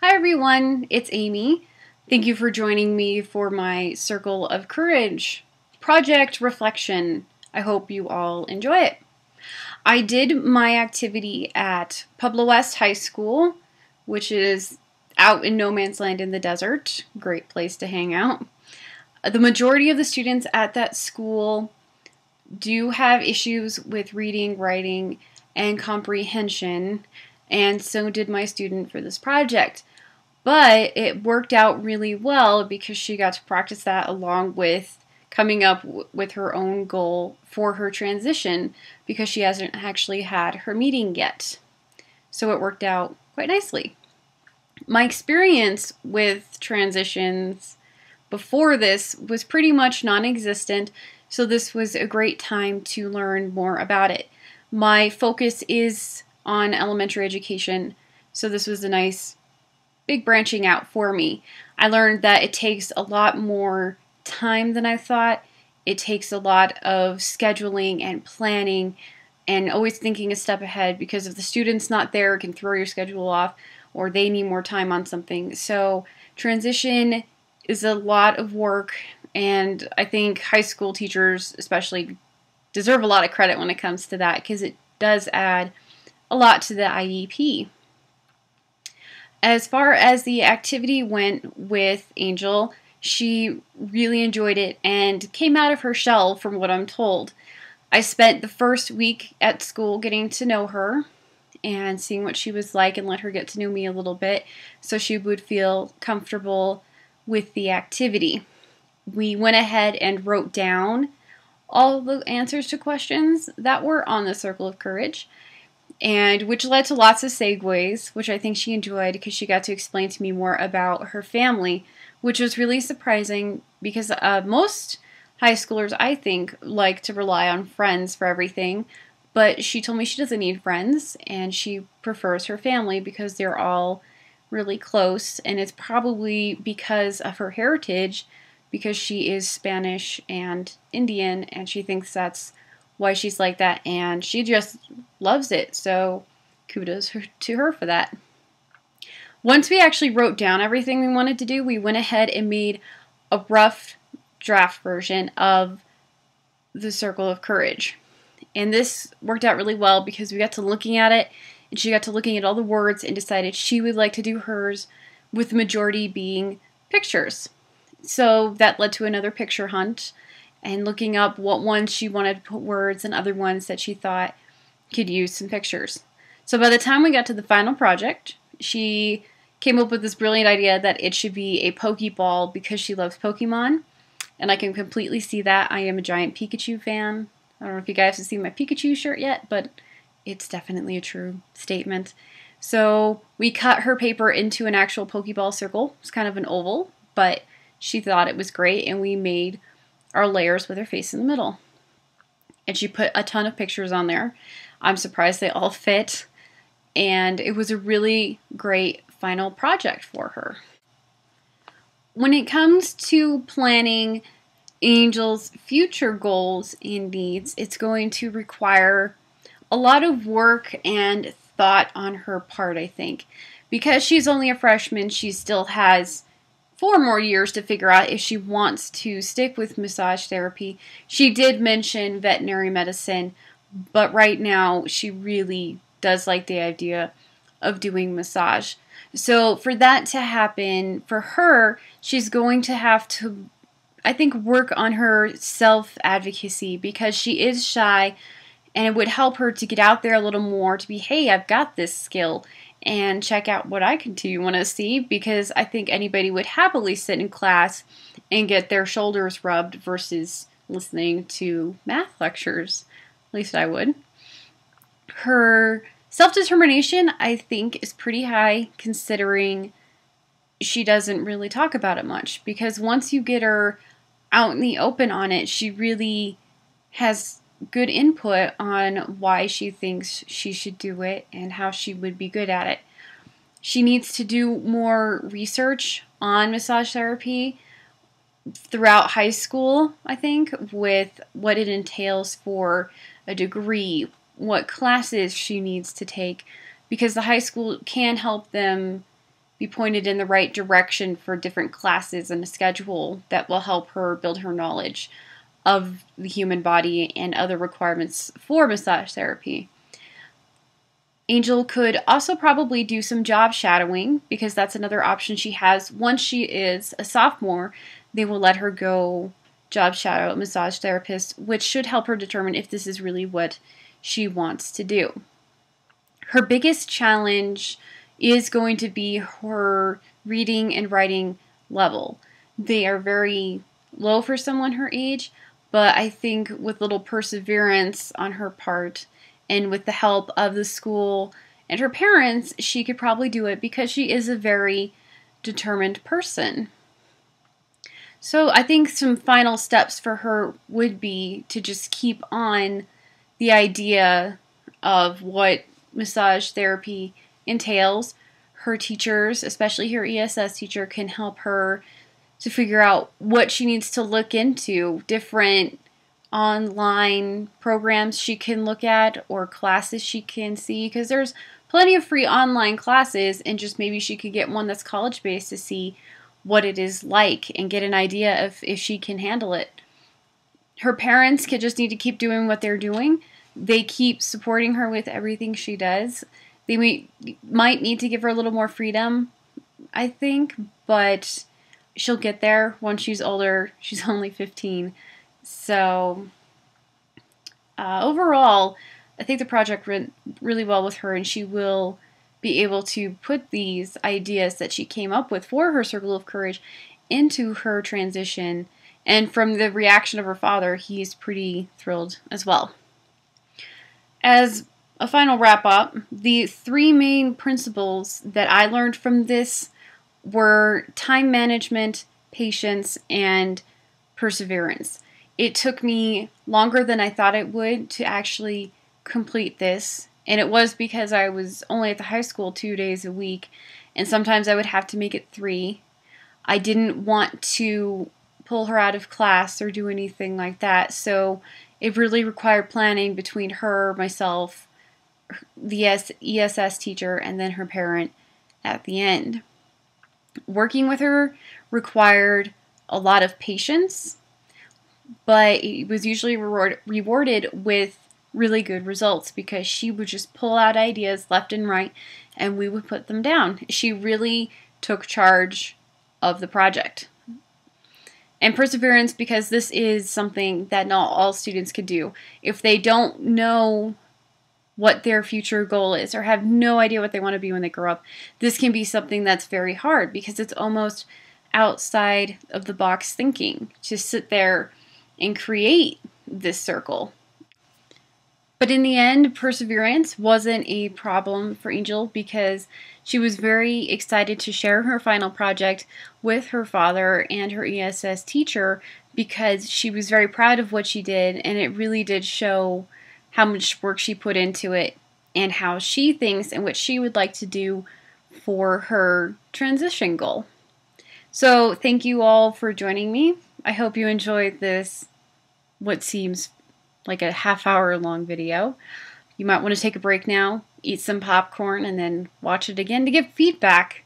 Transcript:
Hi everyone, it's Amy. Thank you for joining me for my Circle of Courage project reflection. I hope you all enjoy it. I did my activity at Pueblo West High School, which is out in no man's land in the desert. Great place to hang out. The majority of the students at that school do have issues with reading, writing, and comprehension, and so did my student for this project. But it worked out really well because she got to practice that along with coming up with her own goal for her transition because she hasn't actually had her meeting yet. So it worked out quite nicely. My experience with transitions before this was pretty much non-existent, so this was a great time to learn more about it. My focus is on elementary education, so this was a nice big branching out for me. I learned that it takes a lot more time than I thought. It takes a lot of scheduling and planning and always thinking a step ahead because if the student's not there, it can throw your schedule off or they need more time on something. So transition is a lot of work, and I think high school teachers especially deserve a lot of credit when it comes to that because it does add a lot to the IEP. As far as the activity went with Angel, she really enjoyed it and came out of her shell from what I'm told. I spent the first week at school getting to know her and seeing what she was like and let her get to know me a little bit so she would feel comfortable with the activity. We went ahead and wrote down all the answers to questions that were on the Circle of Courage, and which led to lots of segues, which I think she enjoyed because she got to explain to me more about her family, which was really surprising because most high schoolers, I think, like to rely on friends for everything, but she told me she doesn't need friends and she prefers her family because they're all really close, and it's probably because of her heritage, because she is Spanish and Indian, and she thinks that's why she's like that, and she just loves it, so kudos to her for that. Once we actually wrote down everything we wanted to do, we went ahead and made a rough draft version of the Circle of Courage. And this worked out really well because we got to looking at it, and she got to looking at all the words and decided she would like to do hers, with the majority being pictures. So that led to another picture hunt, and looking up what ones she wanted to put words and other ones that she thought could use some pictures. So by the time we got to the final project, she came up with this brilliant idea that it should be a Pokeball because she loves Pokemon, and I can completely see that. I am a giant Pikachu fan. I don't know if you guys have seen my Pikachu shirt yet, but it's definitely a true statement. So we cut her paper into an actual Pokeball circle. It's kind of an oval, but she thought it was great, and we made our layers with her face in the middle. And she put a ton of pictures on there. I'm surprised they all fit. And it was a really great final project for her. When it comes to planning Angel's future goals and needs, it's going to require a lot of work and thought on her part, I think. Because she's only a freshman, she still has 4 more years to figure out if she wants to stick with massage therapy. She did mention veterinary medicine, but right now she really does like the idea of doing massage. So for that to happen, for her, she's going to have to, I think, work on her self-advocacy because she is shy, and it would help her to get out there a little more, to be, hey, I've got this skill, and check out what I can do. You want to see? Because I think anybody would happily sit in class and get their shoulders rubbed versus listening to math lectures. At least I would. Her self-determination, I think, is pretty high considering she doesn't really talk about it much. Because once you get her out in the open on it, she really has good input on why she thinks she should do it and how she would be good at it. She needs to do more research on massage therapy throughout high school, I think, with what it entails for a degree, what classes she needs to take, because the high school can help them be pointed in the right direction for different classes and a schedule that will help her build her knowledge of the human body and other requirements for massage therapy. Angel could also probably do some job shadowing, because that's another option she has. Once she is a sophomore, they will let her go job shadow a massage therapist, which should help her determine if this is really what she wants to do. Her biggest challenge is going to be her reading and writing level. They are very low for someone her age, but I think with little perseverance on her part and with the help of the school and her parents, she could probably do it, because she is a very determined person. So I think some final steps for her would be to just keep on the idea of what massage therapy entails. Her teachers, especially her ESS teacher, can help her to figure out what she needs to look into, different online programs she can look at or classes she can see, because there's plenty of free online classes, and just maybe she could get one that's college-based to see what it is like and get an idea of if she can handle it. Her parents could just need to keep doing what they're doing. They keep supporting her with everything she does. They might need to give her a little more freedom, I think, but she'll get there once she's older. She's only 15. So overall, I think the project went really well with her, and she will be able to put these ideas that she came up with for her Circle of Courage into her transition. And from the reaction of her father, he's pretty thrilled as well. As a final wrap up, the 3 main principles that I learned from this were time management, patience, and perseverance. It took me longer than I thought it would to actually complete this, and it was because I was only at the high school 2 days a week, and sometimes I would have to make it 3. I didn't want to pull her out of class or do anything like that, so it really required planning between her, myself, the ESS teacher, and then her parent at the end. Working with her required a lot of patience, but it was usually rewarded with really good results, because she would just pull out ideas left and right and we would put them down. She really took charge of the project. And perseverance, because this is something that not all students could do. If they don't know what their future goal is or have no idea what they want to be when they grow up, this can be something that's very hard, because it's almost outside of the box thinking to sit there and create this circle. But in the end, perseverance wasn't a problem for Angel, because she was very excited to share her final project with her father and her ESS teacher, because she was very proud of what she did, and it really did show how much work she put into it and how she thinks and what she would like to do for her transition goal. So thank you all for joining me. I hope you enjoyed this, what seems like a half-hour long video. You might want to take a break now, eat some popcorn, and then watch it again to give feedback